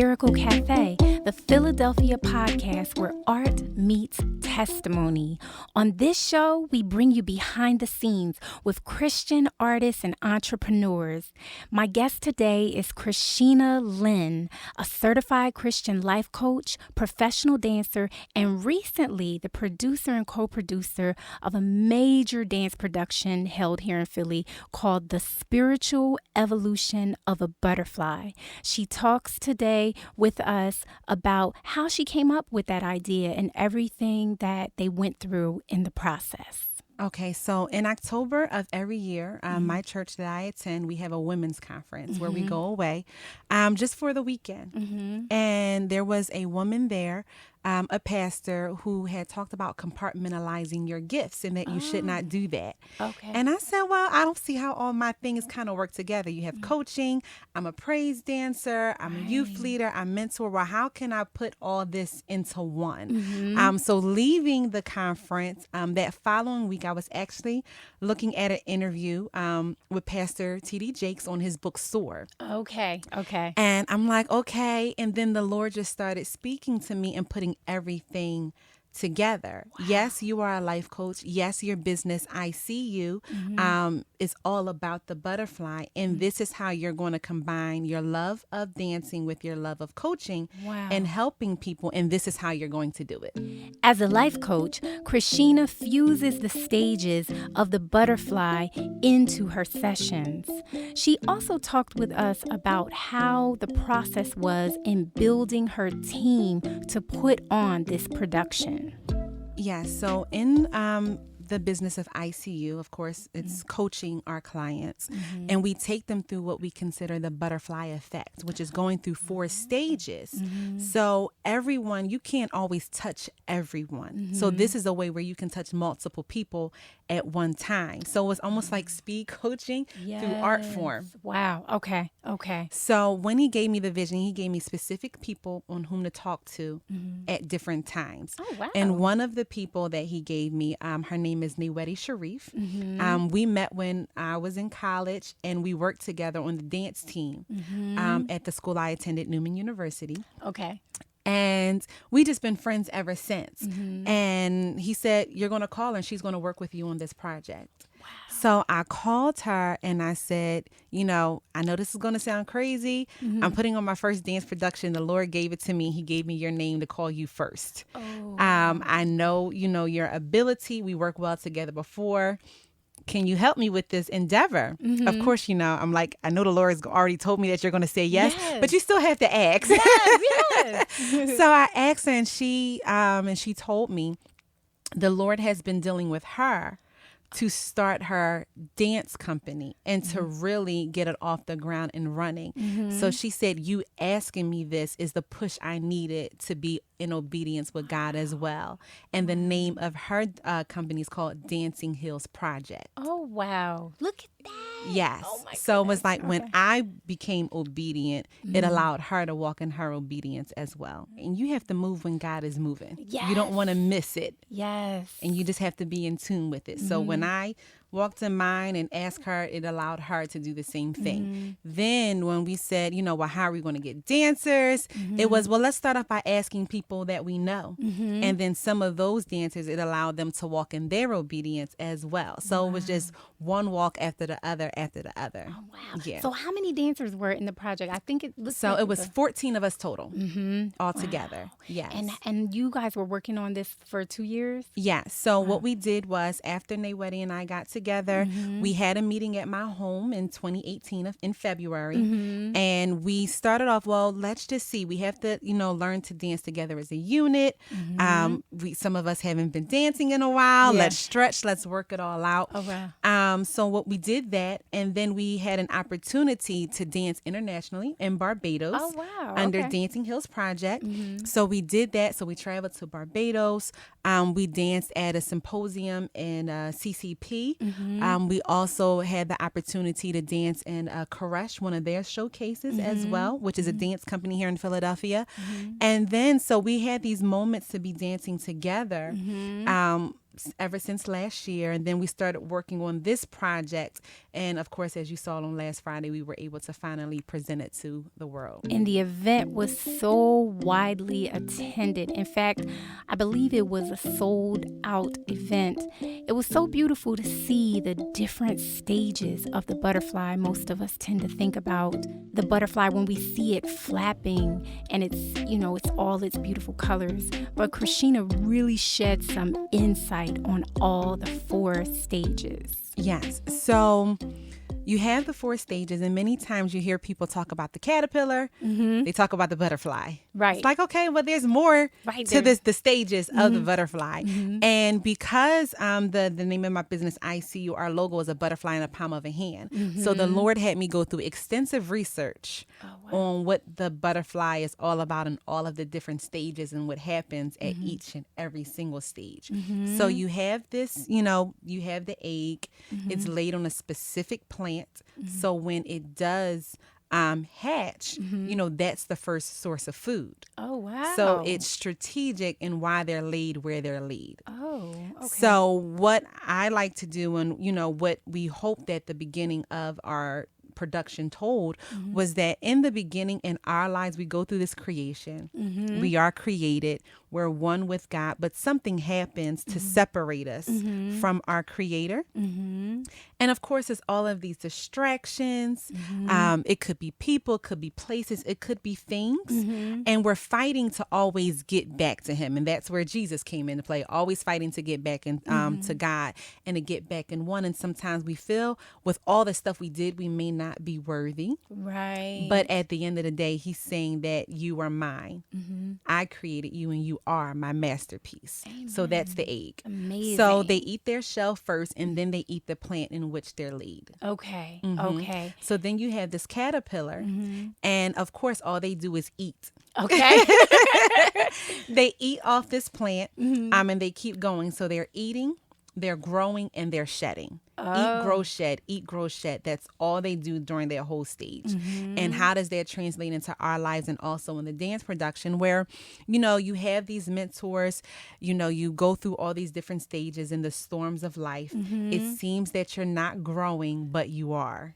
Lyrical Cafe, the Philadelphia podcast where art meets testimony. On this show, we bring you behind the scenes with Christian artists and entrepreneurs. My guest today is Chrisheena Lynne, a certified Christian life coach, professional dancer, and recently the producer and co-producer of a major dance production held here in Philly called The Spiritual Evolution of a Butterfly. She talks today with us about how she came up with that idea and everything that they went through in the process. Okay, so in October of every year, my church that I attend, we have a women's conference where we go away just for the weekend. And there was a woman there, a pastor, who had talked about compartmentalizing your gifts and that you should not do that. Okay. And I said, well, I don't see how all my things kind of work together. You have coaching, I'm a praise dancer, I'm a youth leader, I'm mentor. Well, how can I put all this into one? So leaving the conference, that following week, I was actually looking at an interview with Pastor T.D. Jakes on his book, Soar. Okay. And I'm like, okay. And then the Lord just started speaking to me and putting everything together. Wow. Yes, you are a life coach. Yes, your business, I See You, is all about the butterfly. And this is how you're going to combine your love of dancing with your love of coaching and helping people. And this is how you're going to do it. As a life coach, Chrisheena fuses the stages of the butterfly into her sessions. She also talked with us about how the process was in building her team to put on this production. Yes. So in the business of ICU, of course, it's coaching our clients, and we take them through what we consider the butterfly effect, which is going through 4 stages. So everyone, you can't always touch everyone. So this is a way where you can touch multiple people at one time. So it's almost like speed coaching through art form. Wow. Okay. So when he gave me the vision, he gave me specific people on whom to talk to at different times. Oh, wow. And one of the people that he gave me, her name is Naweti Sharif. We met when I was in college, and we worked together on the dance team at the school I attended, Newman University. Okay. And we just been friends ever since. And he said, you're going to call her and she's going to work with you on this project. Wow. So I called her and I said, I know this is going to sound crazy. I'm putting on my first dance production. The Lord gave it to me. He gave me your name to call you first. I know, your ability. We worked well together before. Can you help me with this endeavor? Of course, I'm like, I know the Lord has already told me that you're going to say yes, but you still have to ask. Yes. So I asked her, and she told me the Lord has been dealing with her to start her dance company and to really get it off the ground and running. So she said, you asking me this is the push I needed to be in obedience with God as well. And the name of her company is called Dancing Hills Project. Oh, wow. Look at that. Yes. Oh, my so goodness. It was like when I became obedient, it allowed her to walk in her obedience as well. And you have to move when God is moving. Yes. You don't want to miss it. Yes. And you just have to be in tune with it. So when I walked in mine and asked her, it allowed her to do the same thing. Then when we said, how are we going to get dancers? It was, let's start off by asking people that we know. And then some of those dancers, it allowed them to walk in their obedience as well. So it was just one walk after the other after the other. Oh, wow. Yeah. So how many dancers were in the project? I think it looks So like it was 14 of us total all together. Wow. Yes. And you guys were working on this for 2 years? Yeah. So what we did was, after Naweti and I got together, we had a meeting at my home in 2018 in February. And we started off, let's just see. We have to, learn to dance together as a unit. Some of us haven't been dancing in a while. Yeah. Let's stretch. Let's work it all out. Oh, wow. So what we did that, and then we had an opportunity to dance internationally in Barbados. Oh, wow. Under Okay. Dancing Hills Project. So we did that. So we traveled to Barbados. We danced at a symposium in CCP. We also had the opportunity to dance in Koresh, one of their showcases as well, which is a dance company here in Philadelphia. And then, so we had these moments to be dancing together. ever since last year. And then we started working on this project. And of course, as you saw on last Friday, we were able to finally present it to the world. And the event was so widely attended. In fact, I believe it was a sold out event. It was so beautiful to see the different stages of the butterfly. Most of us tend to think about the butterfly when we see it flapping and it's, it's all its beautiful colors. But Chrisheena really shed some insight on all the 4 stages. Yes. So you have the 4 stages, and many times you hear people talk about the caterpillar. They talk about the butterfly. Right. It's like, okay, well, there's more to the stages of the butterfly. And because the name of my business, I See You, our logo is a butterfly in the palm of a hand. So the Lord had me go through extensive research on what the butterfly is all about and all of the different stages and what happens at each and every single stage. So you have this, you have the egg. It's laid on a specific plant. So when it does hatch, that's the first source of food. Oh, wow. So it's strategic in why they're laid where they're laid. Oh, okay. So what I like to do, and what we hoped at the beginning of our production told was that in the beginning in our lives, we go through this creation. We are created. We're one with God, but something happens to separate us from our creator. And of course, it's all of these distractions. It could be people, could be places, it could be things. And we're fighting to always get back to him. And that's where Jesus came into play, always fighting to get back to God and to get back in one. And sometimes we feel with all the stuff we did, we may not be worthy. Right. But at the end of the day, he's saying that you are mine. I created you and you are my masterpiece. Amen. So that's the egg. Amazing. So they eat their shell first and then they eat the plant in which they're laid. Okay. Okay. So then you have this caterpillar and of course all they do is eat. Okay. They eat off this plant and they keep going. So they're eating, they're growing, and they're shedding. Eat, grow, shed, eat, grow, shed. That's all they do during their whole stage. And how does that translate into our lives and also in the dance production where, you have these mentors, you go through all these different stages in the storms of life. It seems that you're not growing, but you are.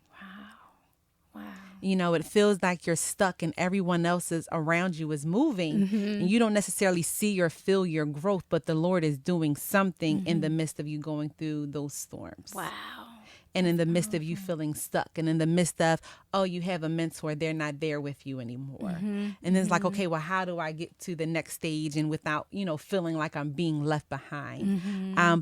Wow. It feels like you're stuck and everyone else is around you is moving and you don't necessarily see or feel your growth, but the Lord is doing something in the midst of you going through those storms. Wow. And in the midst of you feeling stuck and in the midst of, you have a mentor, they're not there with you anymore. And then it's like, okay, well, how do I get to the next stage and without, feeling like I'm being left behind?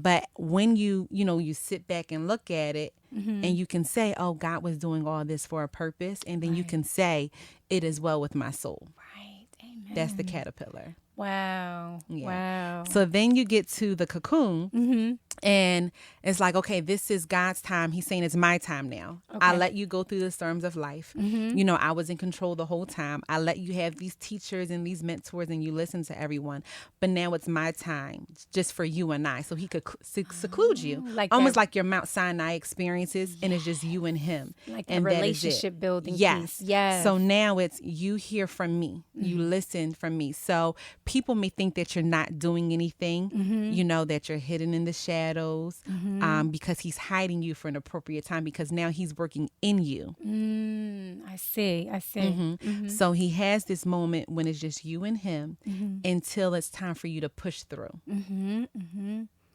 But when you sit back and look at it and you can say, oh, God was doing all this for a purpose. And then you can say, it is well with my soul. Right. Amen. That's the caterpillar. Wow. Yeah. Wow. So then you get to the cocoon and it's like, okay, this is God's time. He's saying it's my time now. Okay. I let you go through the storms of life. I was in control the whole time. I let you have these teachers and these mentors and you listen to everyone. But now it's my time just for you and I. So he could seclude you. Almost like your Mount Sinai experiences and it's just you and him. Like and a relationship building piece. Yes. So now it's you hear from me. You listen from me. So people may think that you're not doing anything, that you're hidden in the shadows because he's hiding you for an appropriate time because now he's working in you. I see. So he has this moment when it's just you and him until it's time for you to push through.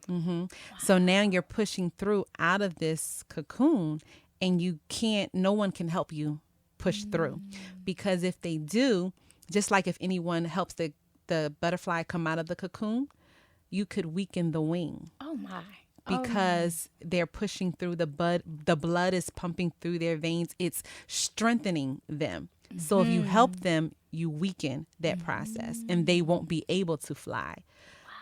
Wow. So now you're pushing through out of this cocoon and no one can help you push through because if they do, just like if anyone helps the butterfly come out of the cocoon, you could weaken the wing. Oh my. Because they're pushing through the blood is pumping through their veins. It's strengthening them. So if you help them, you weaken that process and they won't be able to fly.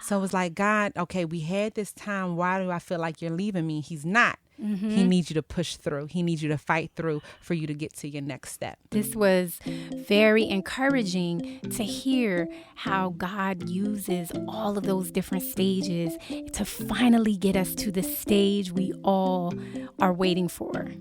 So it was like, God, okay, we had this time. Why do I feel like you're leaving me? He's not. He needs you to push through. He needs you to fight through for you to get to your next step. This was very encouraging to hear how God uses all of those different stages to finally get us to the stage we all are waiting for.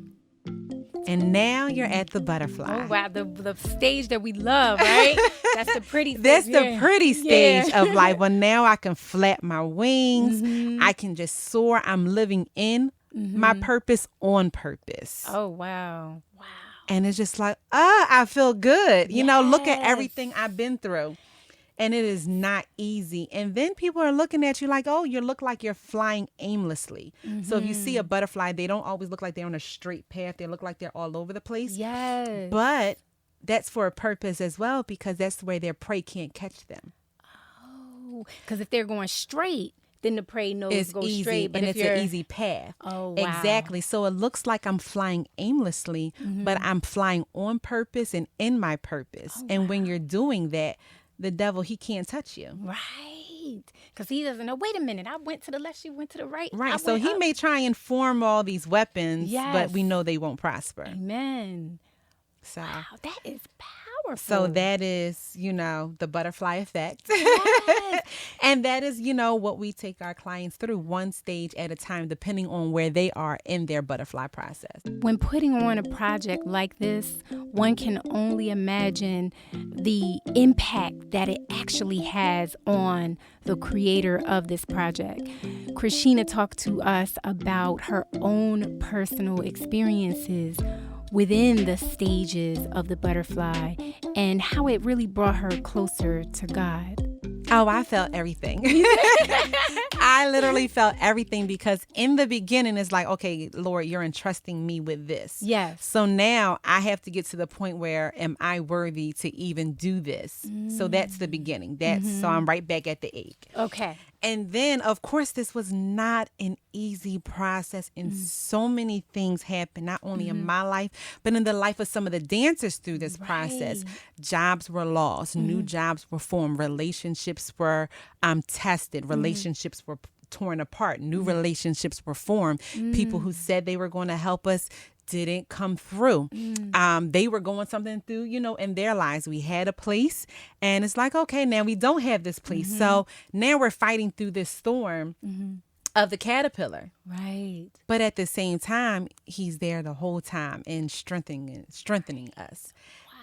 And now you're at the butterfly. Oh, wow. The stage that we love, right? That's the pretty stage. That's the pretty stage Yeah. of life. Well, now I can flap my wings. Mm-hmm. I can just soar. I'm living in my purpose on purpose. Oh, wow. Wow. And it's just like, I feel good. You know, look at Yes. everything I've been through. And it is not easy. And then people are looking at you like, oh, you look like you're flying aimlessly. So if you see a butterfly, they don't always look like they're on a straight path. They look like they're all over the place. Yes. But that's for a purpose as well, because that's where their prey can't catch them. Oh, because if they're going straight, then the prey knows It's go easy, straight. But and if it's you're... an easy path. Oh, wow. Exactly. So it looks like I'm flying aimlessly, but I'm flying on purpose and in my purpose. Oh, and when you're doing that, the devil, he can't touch you. Right. Because he doesn't know, wait a minute, I went to the left, she went to the right. Right. I So went he up. may try and form all these weapons, Yes. but we know they won't prosper. Amen. So, Wow, that is powerful. so that is, you know, the butterfly effect. Yes. And that is, you know, what we take our clients through one stage at a time, depending on where they are in their butterfly process. When putting on a project like this, one can only imagine the impact that it actually has on the creator of this project. Chrisheena talked to us about her own personal experiences within the stages of the butterfly and how it really brought her closer to God. Oh, I felt everything. I literally felt everything, because in the beginning, it's like, okay, Lord, you're entrusting me with this. Yes. So now I have to get to the point where, am I worthy to even do this? So that's the beginning. So I'm right back at the egg. Okay. And then, of course, this was not an easy process, and so many things happened, not only in my life, but in the life of some of the dancers through this process. Jobs were lost, new jobs were formed, relationships were tested, relationships were torn apart, new relationships were formed. People who said they were going to help us didn't come through. They were going something through, you know, in their lives. We had a place, and it's like, okay, now we don't have this place. So now we're fighting through this storm of the caterpillar. Right. But at the same time, he's there the whole time and strengthening us.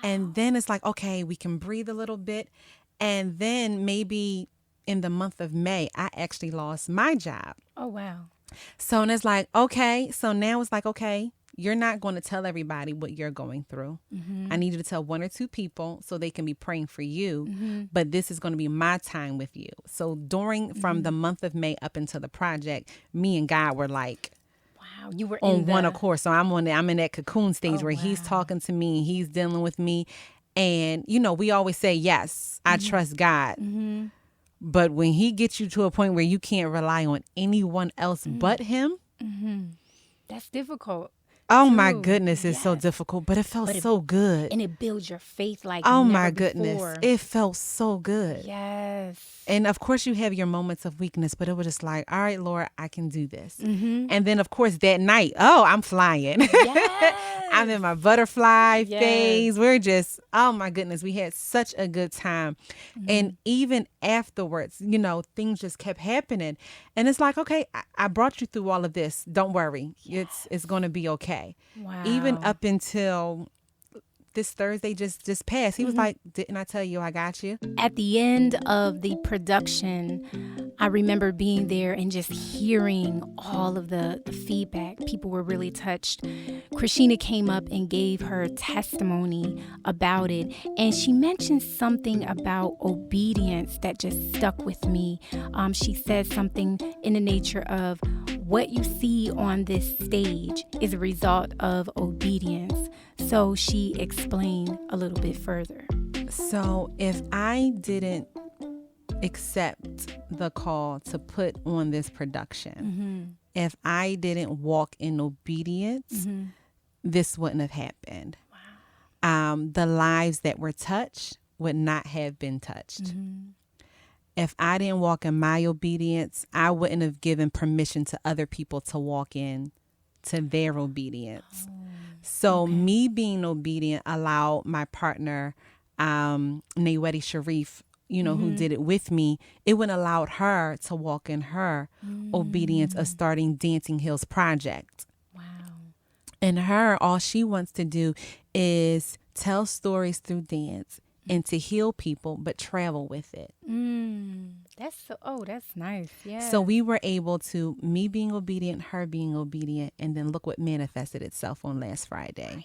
And then it's like, okay, we can breathe a little bit. And then maybe in the month of May, I actually lost my job. Oh, wow. So and it's like, okay, so now it's like, okay, you're not going to tell everybody what you're going through. I need you to tell one or two people so they can be praying for you. But this is going to be my time with you. So from the month of May up until the project, me and God were like, Wow. You were on in one accord. So I'm in that cocoon stage where he's talking to me, he's dealing with me. And, you know, we always say, yes, I trust God. But when he gets you to a point where you can't rely on anyone else but him, That's difficult. oh my True. goodness, it's so Yes. difficult, but it felt so good. And it builds your faith like Oh never my goodness, before. it felt so good. Yes. And of course you have your moments of weakness, but it was just like, all right, Lord, I can do this. And then of course that night, oh, I'm flying. Yes. I'm in my butterfly Yes. phase. We're just, oh my goodness, we had such a good time. And even afterwards, you know, things just kept happening. And it's like, okay, I brought you through all of this. Don't worry. It's going to be okay. Wow. Even up until this Thursday just passed. He was like, didn't I tell you I got you? At the end of the production, I remember being there and just hearing all of the feedback. People were really touched. Chrisheena came up and gave her testimony about it. And she mentioned something about obedience that just stuck with me. She said something in the nature of, what you see on this stage is a result of obedience. So she explained a little bit further. So if I didn't accept the call to put on this production, if I didn't walk in obedience, this wouldn't have happened. Wow. The lives that were touched would not have been touched. If I didn't walk in my obedience, I wouldn't have given permission to other people to walk in to their obedience. So me being obedient allowed my partner, Naweti Sharif, you know, who did it with me, it would allow her to walk in her obedience of starting Dancing Hills Project. Wow. And all she wants to do is tell stories through dance and to heal people, but travel with it. That's nice. Yeah. So we were able to, me being obedient, her being obedient, and then look what manifested itself on last Friday.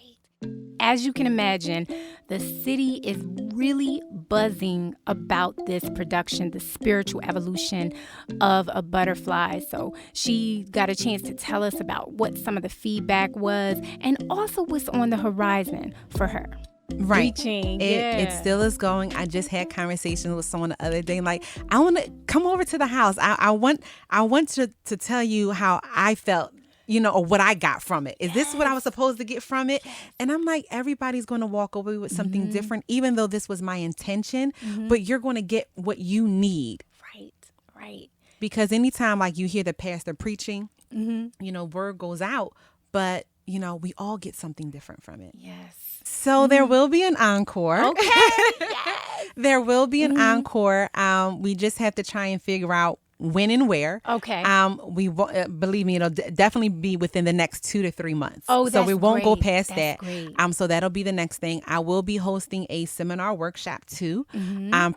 As you can imagine, the city is really buzzing about this production, the spiritual evolution of A Butterfly. So she got a chance to tell us about what some of the feedback was and also what's on the horizon for her. Right. Reaching. It still is going. I just had conversations with someone the other day. Like, I want to come over to the house. I want to tell you how I felt, or what I got from it. Is this what I was supposed to get from it? And I'm like, everybody's going to walk away with something different, even though this was my intention, but you're going to get what you need. Right. Because anytime like you hear the pastor preaching, word goes out, but we all get something different from it. Yes. So there will be an encore. Okay. Yes. There will be an encore. We just have to try and figure out when and where. Okay. We believe me, it'll definitely be within the next 2 to 3 months. Oh, so we won't go past that's that. Great. So that'll be the next thing. I will be hosting a seminar workshop too.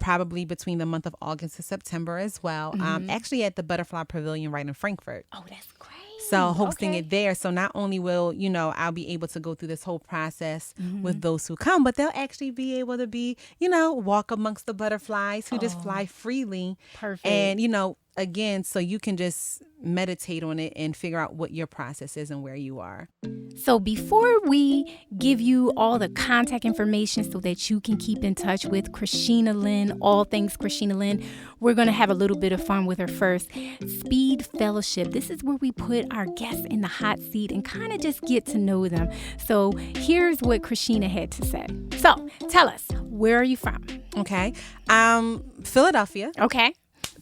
Probably between the month of August to September as well. Actually at the Butterfly Pavilion right in Frankfurt. Oh, that's great. So hosting it there. So not only will, I'll be able to go through this whole process with those who come, but they'll actually be able to be, walk amongst the butterflies who just fly freely. Perfect. And, again, so you can just meditate on it and figure out what your process is and where you are. So before we give you all the contact information so that you can keep in touch with Chrisheena Lynne, all things Chrisheena Lynne, we're going to have a little bit of fun with her first. Speed Fellowship. This is where we put our guests in the hot seat and kind of just get to know them. So here's what Chrisheena had to say. So tell us, where are you from? Okay. Philadelphia. Okay.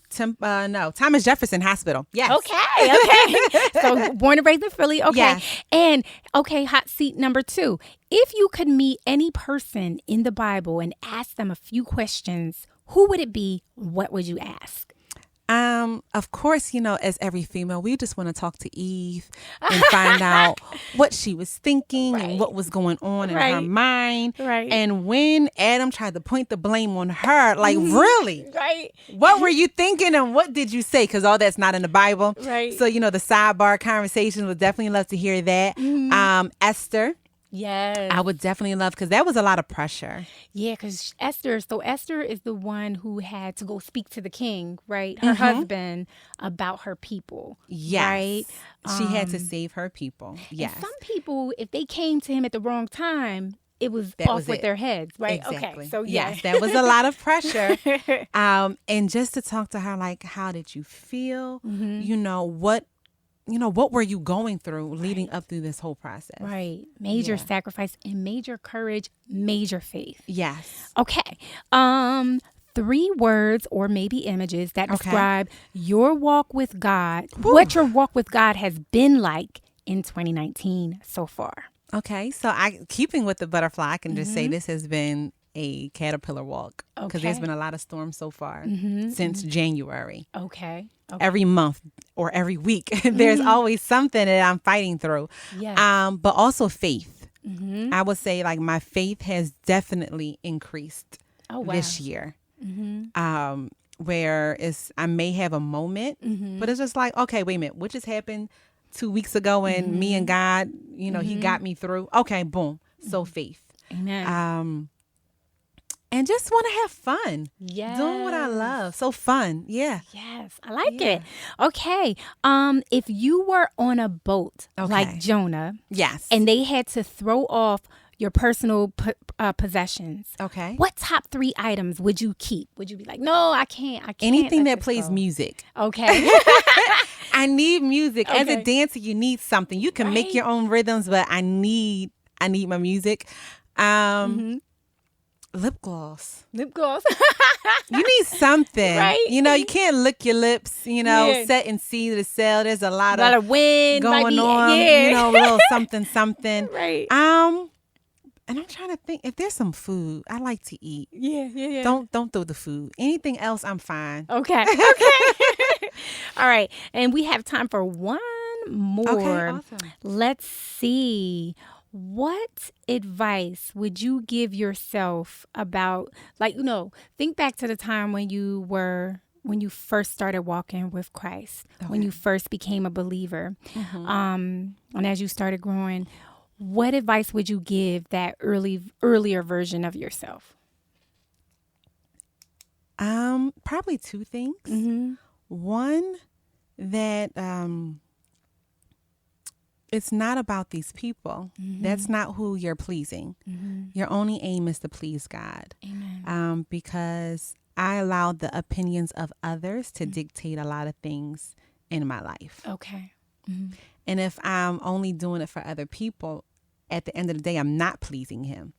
Thomas Jefferson Hospital. Yes. Okay. So born and raised in Philly. Okay. Yes. And hot seat number 2. If you could meet any person in the Bible and ask them a few questions, who would it be? What would you ask? Of course, as every female, we just want to talk to Eve and find out what she was thinking and what was going on in her mind. Right. And when Adam tried to point the blame on her, like, really? Right. What were you thinking and what did you say? Because all that's not in the Bible. Right. So, the sidebar conversations would definitely love to hear that. Esther. Yes. I would definitely love, because that was a lot of pressure. Yeah, because Esther is the one who had to go speak to the king, right? Her husband, about her people. Yes. Right? She had to save her people. Yes. And some people, if they came to him at the wrong time, it was with their heads, right? Exactly. Okay. So yes, that was a lot of pressure. And just to talk to her, like, how did you feel? What were you going through leading up through this whole process? Right. Major sacrifice and major courage, major faith. Yes. Okay. 3 words or maybe images that describe your walk with God, what your walk with God has been like in 2019 so far. Okay. So keeping with the butterfly, I can just say this has been a caterpillar walk, because there's been a lot of storms so far since January. Okay. Every month or every week, there's always something that I'm fighting through. Yes. But also faith. I would say, like, my faith has definitely increased this year. Where I may have a moment, but it's just like, okay, wait a minute, what just happened 2 weeks ago, and me and God, he got me through. Okay, boom. So faith. Amen. And just want to have fun. Yes. Doing what I love. So fun. Yeah. Yes. I like it. Okay. If you were on a boat like Jonah. Yes. And they had to throw off your personal possessions. Okay. What top 3 items would you keep? Would you be like, no, I can't. Anything that plays music. Okay. I need music. As a dancer, you need something. You can make your own rhythms, but I need my music. Lip gloss. Lip gloss. You need something. Right. You can't lick your lips, set and see the cell. There's a lot of wind going on. A little something. Right. And I'm trying to think, if there's some food, I like to eat. Yeah. Don't throw the food. Anything else, I'm fine. Okay. All right. And we have time for one more. Okay, awesome. Let's see. What advice would you give yourself about, think back to the time when you first started walking with Christ, when you first became a believer, and as you started growing, what advice would you give that earlier version of yourself? Probably two things. One, that it's not about these people. That's not who you're pleasing. Your only aim is to please God. Amen. Because I allowed the opinions of others to dictate a lot of things in my life. Okay. And if I'm only doing it for other people, at the end of the day, I'm not pleasing him.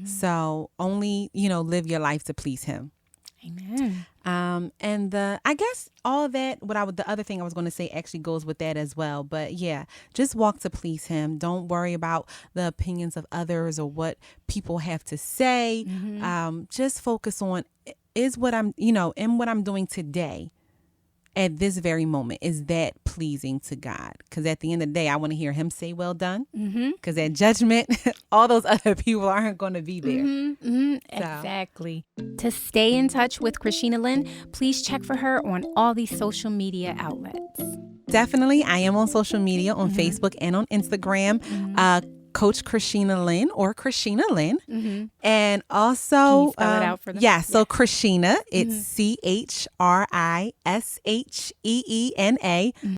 So only, live your life to please him. Amen. And I guess all that, the other thing I was going to say actually goes with that as well. But yeah, just walk to please him. Don't worry about the opinions of others or what people have to say. Just focus on in what I'm doing today at this very moment, is that pleasing to God? Because at the end of the day, I want to hear him say, well done. Because at judgment, all those other people aren't going to be there. Exactly. To stay in touch with Chrisheena Lynne, please check for her on all these social media outlets. Definitely. I am on social media, on Facebook and on Instagram. Coach Chrisheena Lynne or Chrisheena Lynne. And also, can you spell it out for them? Yeah, so Chrisheena, it's CHRISHEENA.